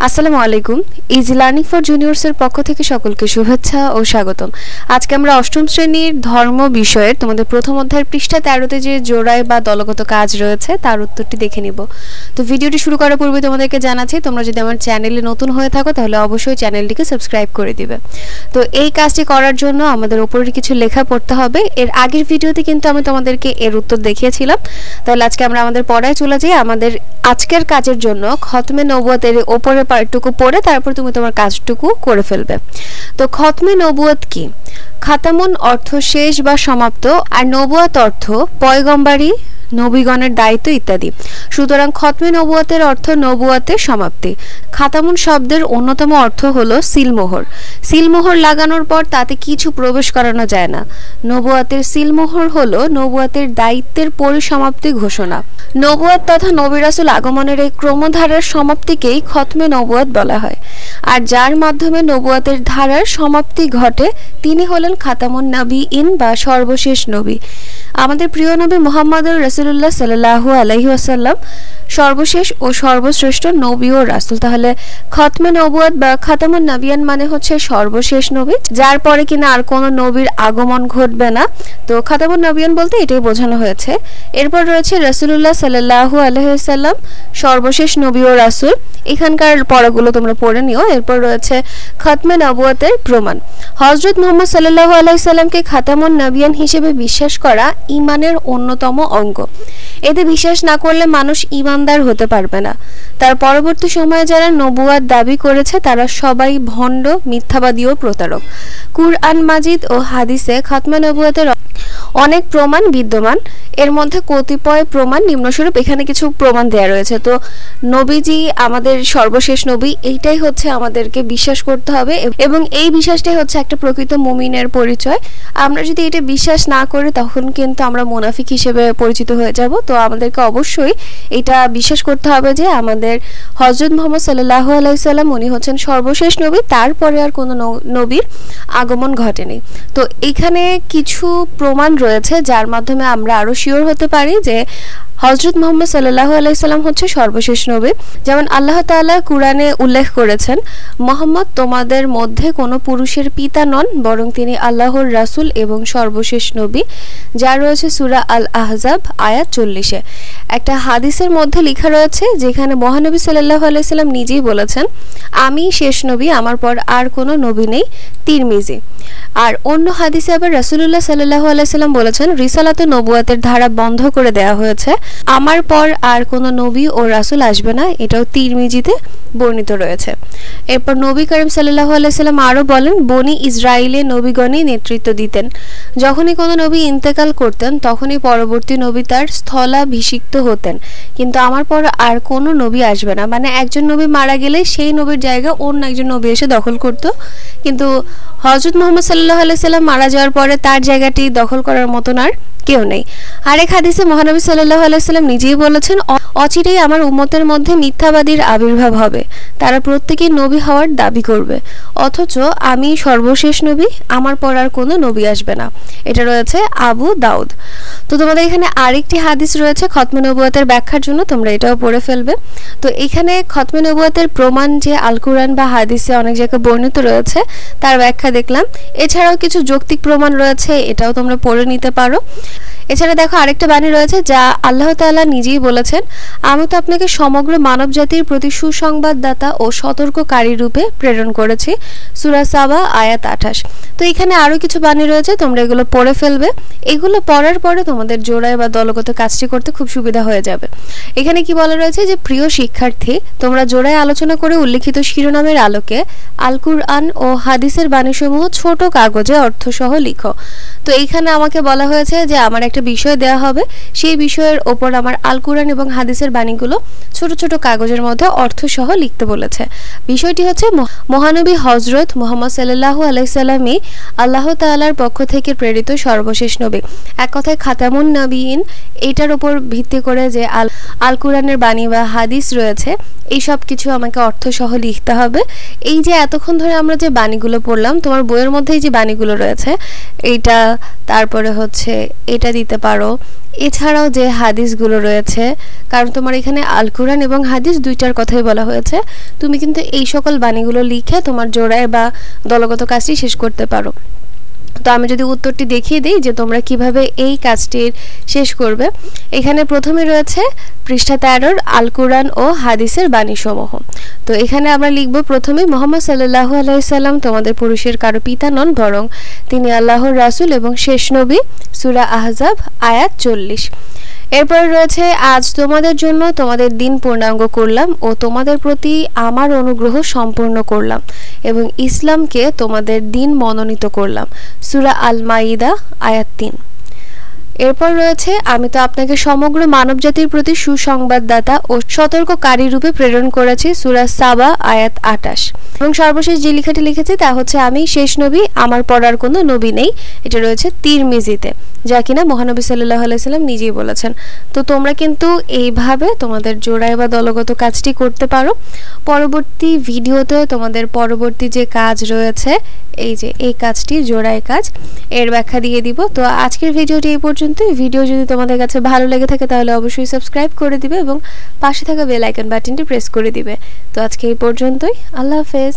আসসালামু আলাইকুম। Easy learning for জুনিয়র্সের পক্ষ থেকে সকলকে শুভেচ্ছা ও স্বাগতম। আজকে আমরা অষ্টম শ্রেণীর ধর্ম বিষয়ের তোমাদের প্রথম অধ্যায়ের পৃষ্ঠা 13তে যে জোড়ায় বা দলগত কাজ রয়েছে তার উত্তরটি দেখে নিব। তো ভিডিওটি শুরু করার পূর্বে তোমাদেরকে জানাচ্ছি, তোমরা যদি আমার চ্যানেলে নতুন হয়ে থাকো তাহলে অবশ্যই চ্যানেলটিকে সাবস্ক্রাইব করে দিবে। তো এই কাজটি করার জন্য আমাদের উপরে কিছু লেখা পড়তে হবে। এর আগের ভিডিওতে কিন্তু আমি তোমাদেরকে এর উত্তর দেখিয়েছিলাম। তাহলে আজকে আমরা আমাদের পড়ায় চলে যাই। আমাদের আজকের কাজের জন্য খতমে নবুয়তের উপরের পার্টটুকু পড়ে তারপর তুমি তোমার কাজটুকু করে ফেলবে। তো খতমে নবুয়ত কি? খাতামুন অর্থ শেষ বা সমাপ্ত, আর নবুয়ত অর্থ পয়গম্বরী, নবীগণের দায়িত্ব ইত্যাদি। সুতরাং খতমে নবুয়তের অর্থ নবুয়তের সমাপ্তি। খাতামুন শব্দের অন্যতম অর্থ হলো সিলমোহর। সিলমোহর লাগানোর পর তাতে কিছু প্রবেশ করানো যায় না। নবুয়তের সিলমোহর হলো নবুয়তের দায়িত্বের পরিসমাপ্তি ঘোষণা। নবুয়ত তথা নবী রাসূল আগমনের এই ক্রমধারার সমাপ্তিকেই খতমে নবুয়ত বলা হয়। আর যার মাধ্যমে নবুয়তের ধারার সমাপ্তি ঘটে তিনি হলেন খাতামুন নবীইন বা সর্বশেষ নবী। আমাদের প্রিয় নবী মুহাম্মদুর রাসূলুল্লাহ সাল্লাল্লাহু আলাইহি ওয়াসাল্লাম সর্বশেষ ও সর্বশ্রেষ্ঠ নবী ও রাসূল। তাহলে খতমে নবুয়ত বা খাতামুন নবিয়ান মানে হচ্ছে সর্বশেষ নবী, যার পরে কিনা আর কোনো নবীর আগমন ঘটবে না। তো খাতামুন নবিয়ান বলতে এটাই বোঝানো হয়েছে। এরপর রয়েছে রাসূলুল্লাহ সাল্লাল্লাহু আলাইহি ওয়াসাল্লাম সর্বশেষ নবী ও রাসূল। এখানকার পড়াগুলো তোমরা পড়ে নিও। এরপর রয়েছে খতমে নবুয়তের প্রমাণ। হযরত মুহাম্মদ সাল্লাল্লাহু আলাইহি সাল্লামকে খাতামুন নবিয়ান হিসেবে বিশ্বাস করা ঈমানের অন্যতম অঙ্গ। এতে বিশ্বাস না করলে মানুষ ঈমানদার হতে পারবে না। তার পরবর্তী সময়ে যারা নবুয়ত দাবি করেছে তারা সবাই ভণ্ড, মিথ্যাবাদী ও প্রতারক। কুরআন মাজিদ ও হাদিসে খতমে নবুয়তের অনেক প্রমাণ বিদ্যমান। এর মধ্যে কতিপয় প্রমাণ নিম্নস্বরূপ। এখানে কিছু প্রমাণ দেয়া রয়েছে। তো নবীজি আমাদের সর্বশেষ নবী, এইটাই হচ্ছে আমাদেরকে বিশ্বাস করতে হবে এবং এই বিশ্বাসটাই হচ্ছে একটা প্রকৃত মুমিনের পরিচয়। আমরা যদি এটা বিশ্বাস না করি তখন কিন্তু আমরা মুনাফিক হিসেবে পরিচিত হয়ে যাব। তো আমাদেরকে অবশ্যই এটা বিশ্বাস করতে হবে যে আমাদের হযরত মুহাম্মদ সাল্লাল্লাহু আলাইহি সাল্লাম উনি হচ্ছেন সর্বশেষ নবী, তারপরে আর কোনো নবীর আগমন ঘটেনি। তো এখানে কিছু প্রমাণ রয়েছে যার মাধ্যমে আমরা আরো শিওর হতে পারি যে হযরত মুহাম্মদ সাল্লাল্লাহু আলাইহি সাল্লাম হচ্ছে সর্বশেষ নবী। যেমন আল্লাহ তাআলা কুরআনে উল্লেখ করেছেন, মুহাম্মদ তোমাদের মধ্যে কোনো পুরুষের পিতা নন, বরং তিনি আল্লাহর রাসূল এবং সর্বশেষ নবী, যা রয়েছে সূরা আল আহজাব আয়াত 40-এ। একটা হাদিসের মধ্যে লেখা রয়েছে যেখানে মহানবী সাল্লাল্লাহু আলাইহি সাল্লাম নিজেই বলেছেন, আমি শেষ নবী, আমার পর আর কোনো নবী নেই, তিরমিজি। আর অন্য হাদিসে আবার রাসূলুল্লাহ সাল্লাল্লাহু আলাইহি সাল্লাম বলেছেন, রিসালাতে নবুয়তের ধারা বন্ধ করে দেওয়া হয়েছে, আমার পর আর কোনো নবী ও রাসূল আসবে না, এটাও তিরমিজিতে বর্ণিত রয়েছে। এরপর নবী করিম সাল্লাল্লাহু আলাইহি সাল্লাম আরও বলেন, বনি ইসরাইলে নবীগণই নেতৃত্ব দিতেন। যখনই কোনো নবী ইন্তেকাল করতেন তখনই পরবর্তী নবী তার স্থলাভিষিক্ত হতেন, কিন্তু আমার পর আর কোনো নবী আসবে না। মানে একজন নবী মারা গেলে সেই নবীর জায়গা অন্য একজন নবী এসে দখল করত, কিন্তু হযরত মুহাম্মদ সাল্লাল্লাহু আলাইহি সাল্লাম মারা যাওয়ার পরে তার জায়গাটি দখল করার মতন আর কেউ নেই। আরেক হাদিসে মহানবী সাল্লাল্লাহু আলাইহি সাল্লাম নিজেই বলেছেন, অচিরেই আমার উম্মতের মধ্যে মিথ্যাবাদীর আবির্ভাব হবে, তারা প্রত্যেকেই নবী হওয়ার দাবি করবে, অথচ আমি সর্বশেষ নবী, আমার পর আর কোনো নবী আসবে না। এটা রয়েছে আবু দাউদ। তো তোমাদের এখানে আরেকটি হাদিস রয়েছে খতমে নবুয়তের ব্যাখ্যার জন্য, তোমরা এটাও পড়ে ফেলবে। তো এখানে খতমে নবুয়তের প্রমাণ যে আল কুরআন বা হাদিসে অনেক জায়গায় বর্ণিত রয়েছে তার ব্যাখ্যা দেখলাম। এছাড়াও কিছু যৌক্তিক প্রমাণ রয়েছে, এটাও তোমরা পড়ে নিতে পারো। এছাড়া দেখো আরেকটা বাণী রয়েছে যা আল্লাহ তাআলা নিজেই বলেছেন, আমি তো আপনাকে সমগ্র মানব জাতির প্রতি সুসংবাদদাতা ও সতর্ককারী রূপে প্রেরণ করেছি, সূরা সাবা আয়াত 28। তো এখানে আরো কিছু বাণী রয়েছে, তোমরা এগুলো পড়ে ফেলবে। এগুলো পড়ার পরে তোমাদের জোড়ায় বা দলগত কাজটি করতে খুব সুবিধা হয়ে যাবে। এখানে কি বলা রয়েছে যে, প্রিয় শিক্ষার্থী, তোমরা জোড়ায় আলোচনা করে উল্লেখিত শিরোনামের আলোকে আল কুরআন ও হাদিসের বাণীসমূহ ছোট কাগজে অর্থসহ লিখো। তো এইখানে আমাকে বলা হয়েছে যে আমার একটা বিষয় দেওয়া হবে, সেই বিষয়ের ওপর আমার আল কুরআন এবং হাদিসের বাণীগুলো ছোট ছোট কাগজের মধ্যে অর্থসহ লিখতে বলেছে। বিষয়টি হচ্ছে মহানবী হযরত মুহাম্মদ সাল্লাল্লাহু আলাইহি সাল্লামই আল্লাহ তাআলার পক্ষ থেকে প্রেরিত সর্বশেষ নবী। এক কথায় খাতামুন নবীন, এটার উপর ভিত্তি করে যে আল কুরআনের বাণী বা হাদিস রয়েছে এই সব কিছু আমাকে অর্থসহ লিখতে হবে। এই যে এতক্ষণ ধরে আমরা যে বাণীগুলো পড়লাম, তোমার বইয়ের মধ্যেই যে বাণীগুলো রয়েছে এইটা, তারপরে হচ্ছে এটা দিতে পারো, এছাড়াও যে হাদিসগুলো রয়েছে, কারণ তোমার এখানে আল কুরআন এবং হাদিস দুইটার কথাই বলা হয়েছে, তুমি কিন্তু এই সকল বাণীগুলো লিখে তোমার জোড়ায় বা দলগত কাজটি শেষ করতে পারো। তো আমি যদি উত্তরটি দেখিয়ে দিই যে তোমরা কিভাবে এই কাজটির শেষ করবে। এখানে প্রথমে রয়েছে পৃষ্ঠা 13 আল কুরআন ও হাদিসের বাণীসমূহ। তো এখানে আমরা লিখব প্রথমে মুহাম্মদ সাল্লাল্লাহু আলাইহি সাল্লাম তোমাদের পুরুষের কারো পিতা নন, বরং তিনি আল্লাহর রাসূল এবং শেষ নবী। সূরা আহজাব আয়াত 40। এরপর রয়েছে আজ তোমাদের জন্য তোমাদের দিন পূর্ণাঙ্গ করলাম ও তোমাদের প্রতি আমার অনুগ্রহ সম্পূর্ণ করলাম এবং ইসলামকে তোমাদের দিন মনোনীত করলাম। সূরা আল মাইদা আয়াত 3। এরপর রয়েছে আমি তো আপনাকে সমগ্র মানবজাতির প্রতি সুসংবাদদাতা ও সতর্ককারী রূপে প্রেরণ করেছি। সূরা সাবা আয়াত 28। এবং সর্বশেষ যে লেখাটি লিখেছি তা হচ্ছে আমি শেষ নবী, আমার পড়ার কোনো নবী নেই। এটা রয়েছে তিরমিজিতে, যা কিনা মহানবী সাল্লাল্লাহু আলাইহি সাল্লাম নিজেই বলেছেন। তো তোমরা কিন্তু এইভাবে তোমাদের জোড়ায় বা দলগত কাজটি করতে পারো। পরবর্তী ভিডিওতে তোমাদের পরবর্তী যে কাজ রয়েছে, এই যে এই কাজটি জোড়ায় কাজ, এর ব্যাখ্যা দিয়ে দিব। তো আজকের ভিডিওটি এই পর্যন্তই। ভিডিও যদি তোমাদের কাছে ভালো লেগে থাকে তাহলে অবশ্যই সাবস্ক্রাইব করে দিবে এবং পাশে থাকা বেল আইকন বাটনটি প্রেস করে দিবে। তো আজকে এই পর্যন্তই। আল্লাহ হাফেজ।